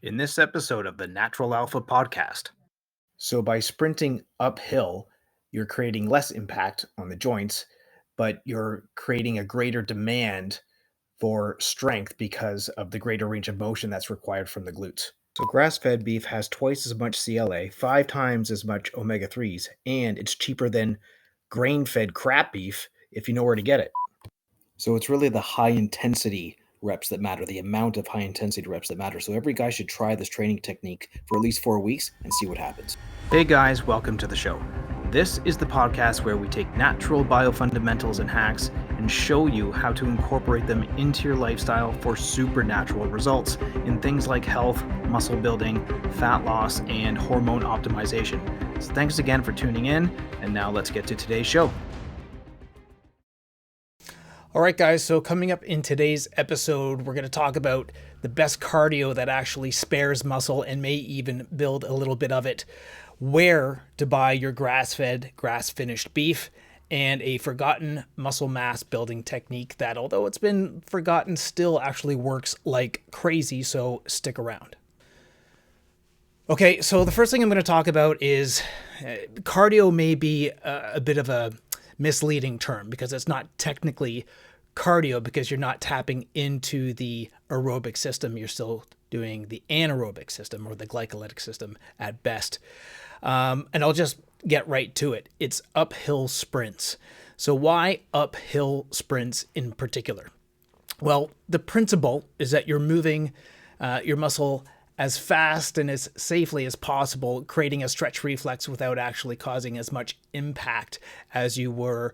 in this episode of the Natural Alpha podcast. So, by sprinting uphill, you're creating less impact on the joints, but you're creating a greater demand for strength because of the greater range of motion that's required from the glutes. So, grass fed beef has twice as much CLA, 5 times as much omega 3s, and it's cheaper than grain fed crap beef if you know where to get it. So it's really the high intensity reps that matter, the amount of high intensity reps that matter. So every guy should try this training technique for at least 4 weeks and see what happens. Hey guys, welcome to the show. This is the podcast where we take natural biofundamentals and hacks and show you how to incorporate them into your lifestyle for supernatural results in things like health, muscle building, fat loss, and hormone optimization. So thanks again for tuning in, and now let's get to today's show. All right, guys, so coming up in today's episode, we're going to talk about the best cardio that actually spares muscle and may even build a little bit of it, where to buy your grass-fed, grass-finished beef, and a forgotten muscle mass building technique that, although it's been forgotten, still actually works like crazy, so stick around. Okay, so the first thing I'm going to talk about is cardio may be a bit of a misleading term because it's not technically cardio because you're not tapping into the aerobic system. You're still doing the anaerobic system or the glycolytic system at best. And I'll just get right to it. It's uphill sprints. So why uphill sprints in particular? Well, the principle is that you're moving your muscle as fast and as safely as possible, creating a stretch reflex without actually causing as much impact as you were,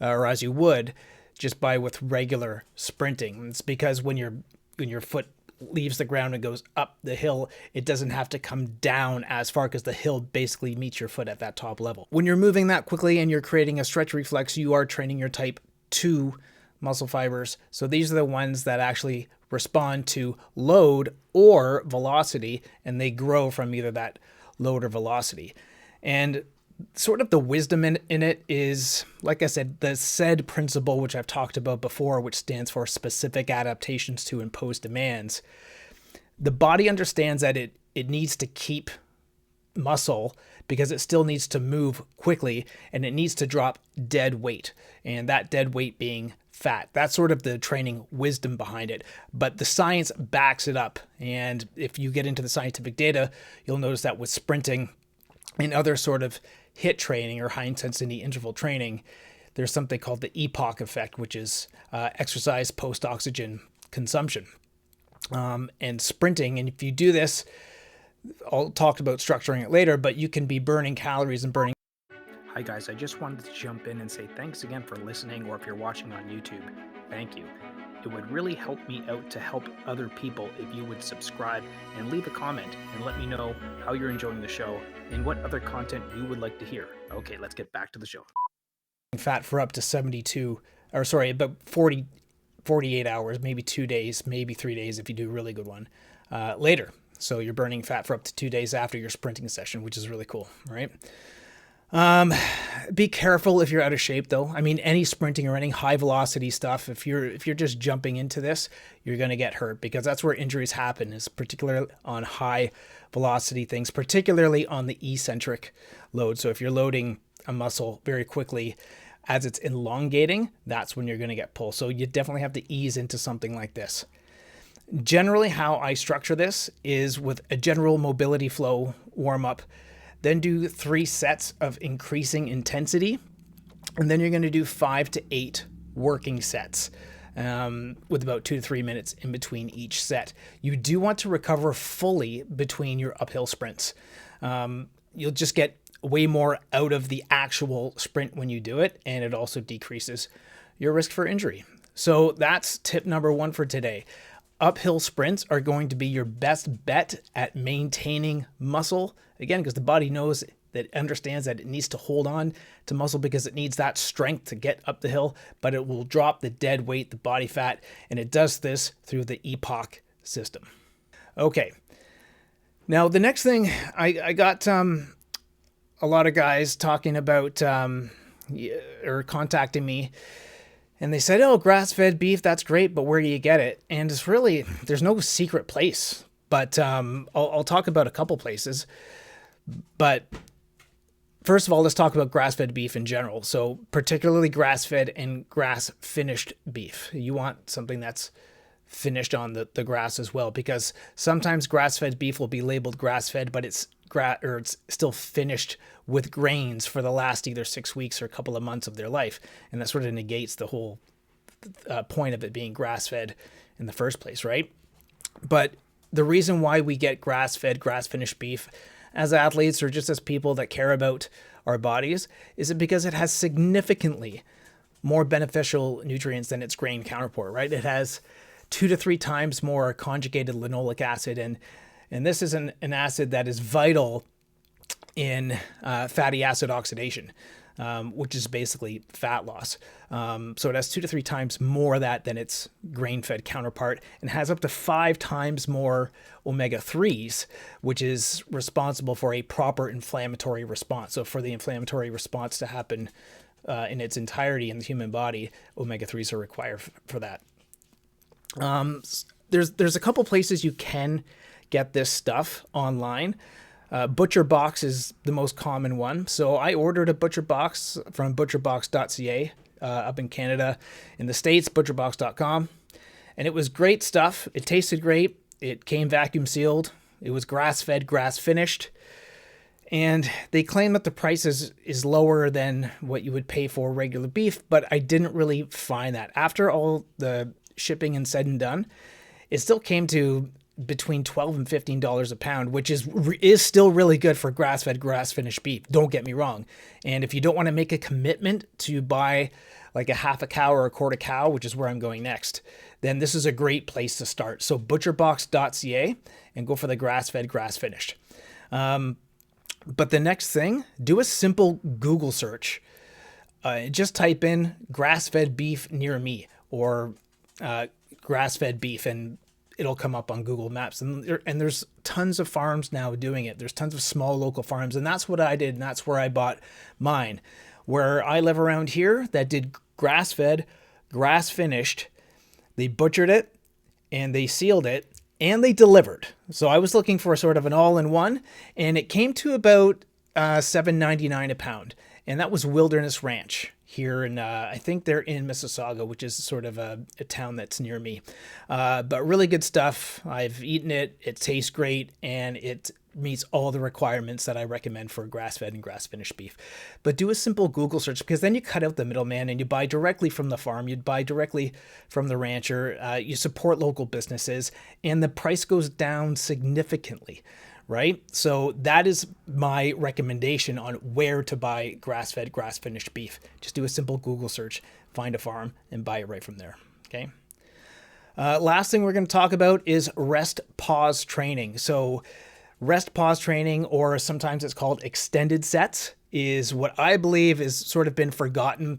or as you would, just by with regular sprinting. It's because when your foot leaves the ground and goes up the hill, it doesn't have to come down as far because the hill basically meets your foot at that top level. When you're moving that quickly and you're creating a stretch reflex, you are training your type 2 muscle fibers. So these are the ones that actually respond to load or velocity, and they grow from either that load or velocity. And sort of the wisdom in it is, like I said, the SAID principle, which I've talked about before, which stands for specific adaptations to imposed demands. The body understands that it needs to keep muscle because it still needs to move quickly, and it needs to drop dead weight, and that dead weight being fat. That's sort of the training wisdom behind it, but the science backs it up. And if you get into the scientific data, you'll notice that with sprinting and other sort of HIIT training or high intensity interval training, there's something called the EPOC effect, which is exercise post-oxygen consumption. And sprinting, and if you do this, I'll talk about structuring it later, but you can be burning calories and burning. Hi guys, I just wanted to jump in and say thanks again for listening, or if you're watching on YouTube, thank you. It would really help me out to help other people if you would subscribe and leave a comment and let me know how you're enjoying the show and what other content you would like to hear. Okay, let's get back to the show. Fat for up to about 48 hours, maybe 2 days, maybe 3 days if you do a really good one, later. So you're burning fat for up to 2 days after your sprinting session, which is really cool, right? Be careful if you're out of shape though. I mean, any sprinting or any high velocity stuff, if you're just jumping into this, you're going to get hurt because that's where injuries happen, is particularly on high velocity things, particularly on the eccentric load. So if you're loading a muscle very quickly as it's elongating, that's when you're going to get pulled. So you definitely have to ease into something like this. Generally, how I structure this is with a general mobility flow warm up, then do 3 sets of increasing intensity, and then you're going to do 5 to 8 working sets with about 2 to 3 minutes in between each set. You do want to recover fully between your uphill sprints. You'll just get way more out of the actual sprint when you do it, and it also decreases your risk for injury. So that's tip number 1 for today. Uphill sprints are going to be your best bet at maintaining muscle. Again, because the body knows that understands that it needs to hold on to muscle because it needs that strength to get up the hill, but it will drop the dead weight, the body fat, and it does this through the EPOC system. Okay. Now, the next thing, I got a lot of guys talking about or contacting me, and they said, oh, grass-fed beef, that's great, but where do you get it? And it's really, there's no secret place But I'll talk about a couple places. But first of all, let's talk about grass-fed beef in general. So particularly grass-fed and grass-finished beef. You want something that's finished on the grass as well, because sometimes grass-fed beef will be labeled grass-fed, but it's still finished with grains for the last either 6 weeks or a couple of months of their life, and that sort of negates the whole point of it being grass-fed in the first place, right? But the reason why we get grass-fed, grass-finished beef as athletes or just as people that care about our bodies is it because it has significantly more beneficial nutrients than its grain counterpart, right? It has 2 to 3 times more conjugated linoleic acid, and this is an acid that is vital in fatty acid oxidation, which is basically fat loss. So it has 2 to 3 times more of that than its grain-fed counterpart, and has up to 5 times more omega-3s, which is responsible for a proper inflammatory response. So for the inflammatory response to happen in its entirety in the human body, omega-3s are required for that. There's a couple places you can get this stuff online. ButcherBox is the most common one. So I ordered a ButcherBox from butcherbox.ca up in Canada. In the States, butcherbox.com. And it was great stuff. It tasted great. It came vacuum sealed. It was grass-fed, grass-finished. And they claim that the price is lower than what you would pay for regular beef, but I didn't really find that. After all the shipping and said and done, it still came to between $12 and $15 a pound, which is still really good for grass-fed, grass-finished beef. Don't get me wrong. And if you don't want to make a commitment to buy like a half a cow or a quarter cow, which is where I'm going next, then this is a great place to start. So butcherbox.ca and go for the grass-fed, grass-finished. But the next thing, do a simple Google search. Just type in grass-fed beef near me or grass-fed beef, and it'll come up on Google Maps. And there's tons of farms now doing it. There's tons of small local farms, and that's what I did, and that's where I bought mine. Where I live around here, that did grass-fed, grass-finished. They butchered it, and they sealed it, and they delivered. So I was looking for sort of an all-in-one, and it came to about $7.99 a pound, and that was Wilderness Ranch here in, I think they're in Mississauga, which is sort of a town that's near me. But really good stuff. I've eaten it. It tastes great, and it meets all the requirements that I recommend for grass-fed and grass-finished beef. But do a simple Google search, because then you cut out the middleman and you buy directly from the farm. You'd buy directly from the rancher. You support local businesses, and the price goes down significantly. Right? So that is my recommendation on where to buy grass-fed, grass-finished beef. Just do a simple Google search, find a farm, and buy it right from there. Okay. Last thing we're going to talk about is RestPause Training. So RestPause Training, or sometimes it's called extended sets, is what I believe is sort of been forgotten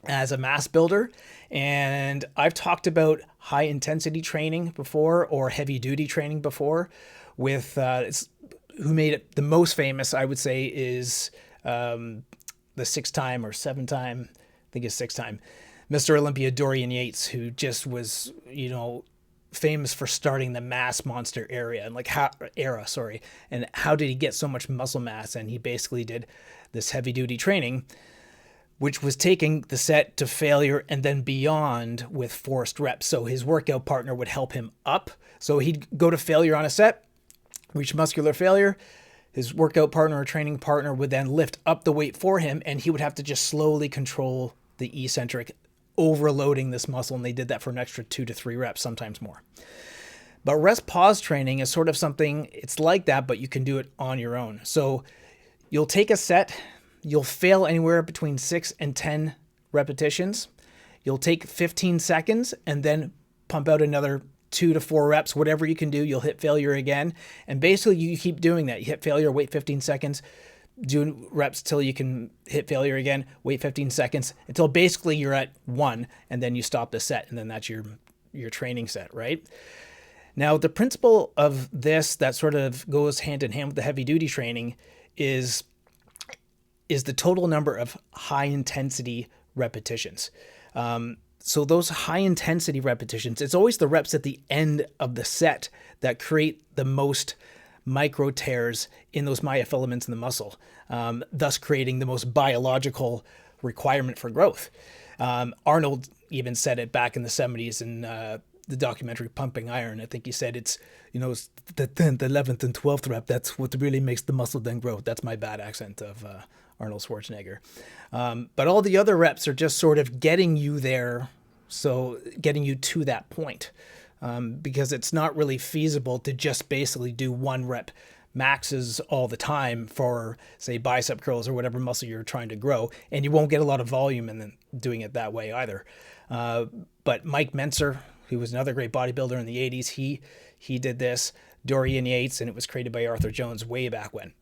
as a mass builder. And I've talked about high intensity training before, or heavy duty training before, with who made it the most famous, I would say, is the 6-time or 7-time, I think it's 6-time, Mr. Olympia Dorian Yates, who just was, famous for starting the mass monster era, and and how did he get so much muscle mass? And he basically did this heavy duty training, which was taking the set to failure and then beyond with forced reps. So his workout partner would help him up. So he'd go to failure on a set, reach muscular failure. His workout partner or training partner would then lift up the weight for him, and he would have to just slowly control the eccentric, overloading this muscle. And they did that for an extra 2 to 3 reps, sometimes more. But rest pause training is sort of something, it's like that, but you can do it on your own. So you'll take a set, you'll fail anywhere between 6 and 10 repetitions. You'll take 15 seconds and then pump out another 2 to 4 reps, whatever you can do. You'll hit failure again. And basically you keep doing that. You hit failure, wait 15 seconds, do reps till you can hit failure again, wait 15 seconds until basically you're at 1, and then you stop the set, and then that's your training set, right? Now, the principle of this that sort of goes hand in hand with the heavy duty training is the total number of high intensity repetitions. So those high intensity repetitions, it's always the reps at the end of the set that create the most micro tears in those myofilaments in the muscle, thus creating the most biological requirement for growth. Arnold even said it back in the 70s in the documentary Pumping Iron. I think he said it's the 10th, 11th, and 12th rep. That's what really makes the muscle then grow. That's my bad accent of Arnold Schwarzenegger. But all the other reps are just sort of getting you there, so getting you to that point, because it's not really feasible to just basically do one rep maxes all the time for, say, bicep curls or whatever muscle you're trying to grow, and you won't get a lot of volume in then doing it that way either. But Mike Mentzer, who was another great bodybuilder in the 80s, he did this. Dorian Yates, and it was created by Arthur Jones way back when.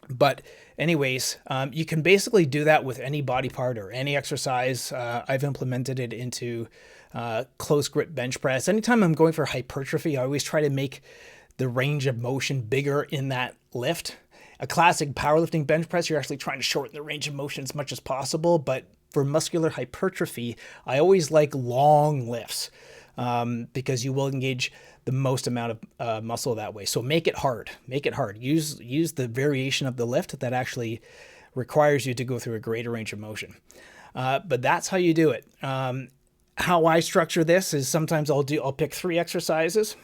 But anyways, you can basically do that with any body part or any exercise. I've implemented it into close grip bench press. Anytime I'm going for hypertrophy, I always try to make the range of motion bigger in that lift. A classic powerlifting bench press, you're actually trying to shorten the range of motion as much as possible. But for muscular hypertrophy, I always like long lifts because you will engage the most amount of muscle that way. So make it hard. Make it hard. Use the variation of the lift that actually requires you to go through a greater range of motion. But that's how you do it. How I structure this is sometimes I'll pick 3 exercises.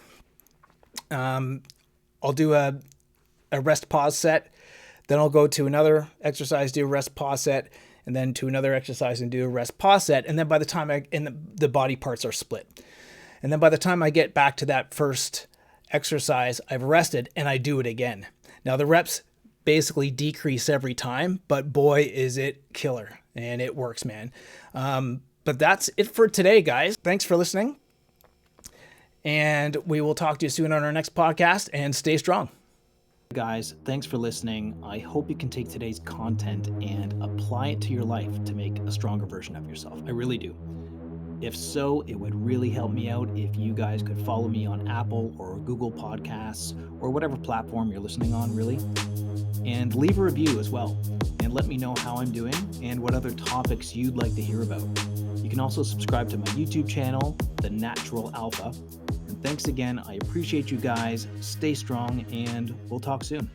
I'll do a rest pause set. Then I'll go to another exercise, do a rest pause set, and then to another exercise and do a rest pause set. And then by the time the body parts are split. And then by the time I get back to that first exercise, I've rested and I do it again. Now the reps basically decrease every time, but boy, is it killer. And it works, man. But that's it for today, guys. Thanks for listening. And we will talk to you soon on our next podcast, and stay strong. Guys, thanks for listening. I hope you can take today's content and apply it to your life to make a stronger version of yourself. I really do. If so, it would really help me out if you guys could follow me on Apple or Google Podcasts or whatever platform you're listening on, really. And leave a review as well. And let me know how I'm doing and what other topics you'd like to hear about. You can also subscribe to my YouTube channel, The Natural Alpha. And thanks again. I appreciate you guys. Stay strong, and we'll talk soon.